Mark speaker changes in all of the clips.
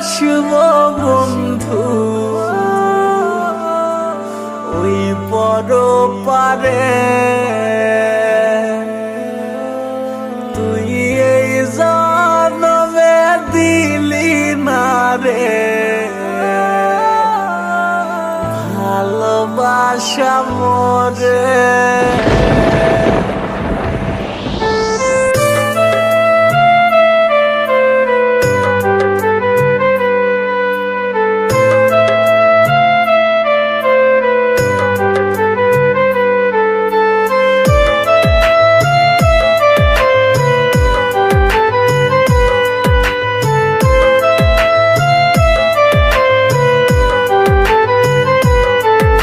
Speaker 1: ভালোবাসবো বন্ধু ওই পরপারে, তুই এই জন্মে দিলি না রে ভালোবাসা মোরে।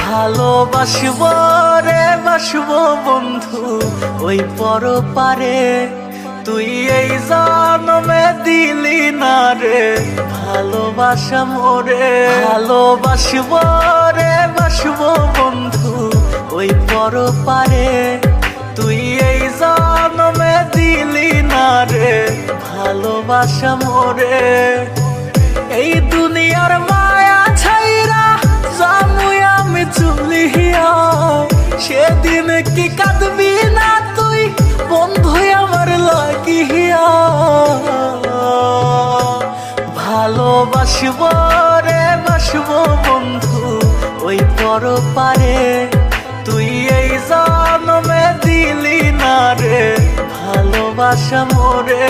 Speaker 1: ভালোবাসবো রে বাসবো বন্ধু ওই পরপারে, তুই এই জন্মে দিলি না রে ভালোবাসা মোরে। ভালোবাসবো রে বাসবো বন্ধু ওই পরপারে, তুই এই জন্মে দিলি না রে ভালোবাসা মোরে। এই দুনিয়ার মায়া ছাইরা জামুই আমি চুলিয়া, সেদিন কি কাঁদবি না তুই বন্ধু আমার লাগিয়া। ভালোবাসবো রে বাসবো বন্ধু ওই পরপারে, তুই এই জন্মে দিলি না রে ভালোবাসা মোরে।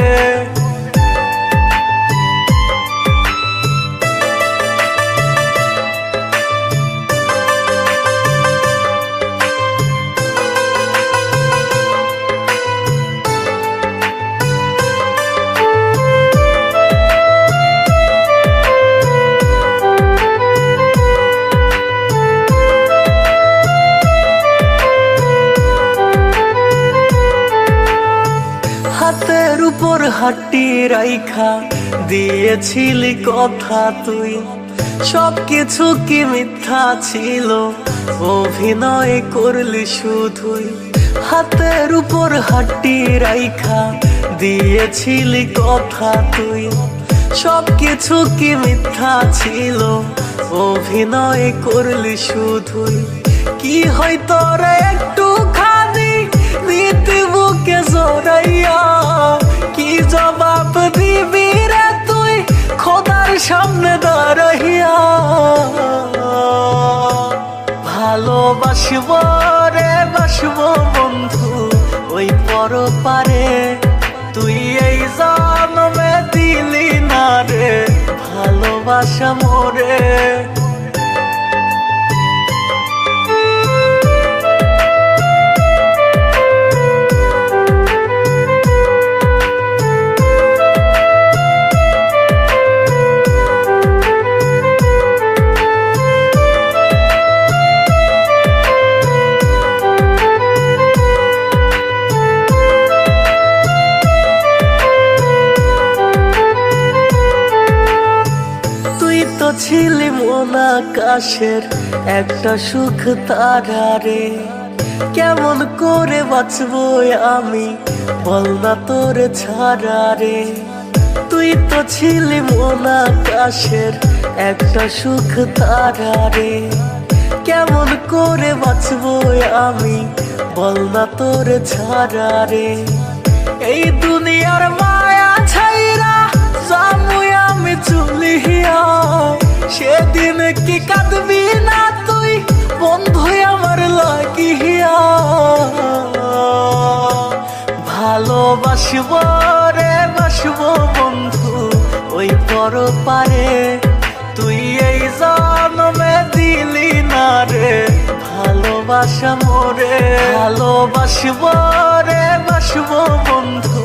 Speaker 1: হাতের উপর হাঁটি রাইখা দিয়েছিলি কথা তুই, সবকিছু কি মিথ্যা ছিল অভিনয় করলি শুধুই। হাতের উপর হাঁটি রাইখা দিয়েছিলি কথা তুই, সবকিছু কি মিথ্যা ছিল অভিনয় করলি শুধুই। কি হয়তো রে একটু খানি নিতে বুকে জড়াইয়া, কি জবাব দিবি রে তুই খোদার সামনে দাঁড়াইয়া। ভালোবাসবো রে বাসবো বন্ধু ওই পরপারে, তুই এই জন্মে দিলি না রে ভালোবাসা মোরে। ছিলি মন আকাশের একটা সুখ তারা রে, কেমন করে বাঁচবো আমি বল না তোর ছাড়া রে। তুই তো ছিলি মন আকাশের একটা সুখ তারা রে, কেমন করে বাঁচবো আমি বল না তোর ছাড়া রে। এই দুনিয়ার মায়া ছাইরা জামুই আমি চুলিয়া, সেদিন কি কাঁদবি না তুই বন্ধু আমার লাগিয়া। ভালোবাসবো রে বাসবো বন্ধু ওই পরপারে, তুই এই জন্মে দিলি না রে ভালোবাসা মোরে। ভালোবাসবো রে বাসবো বন্ধু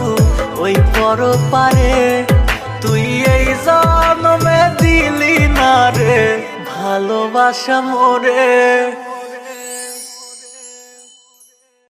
Speaker 1: ওই পরপারে, তুই এই জন্মে দিলি না রে ভালোবাসা মোরে।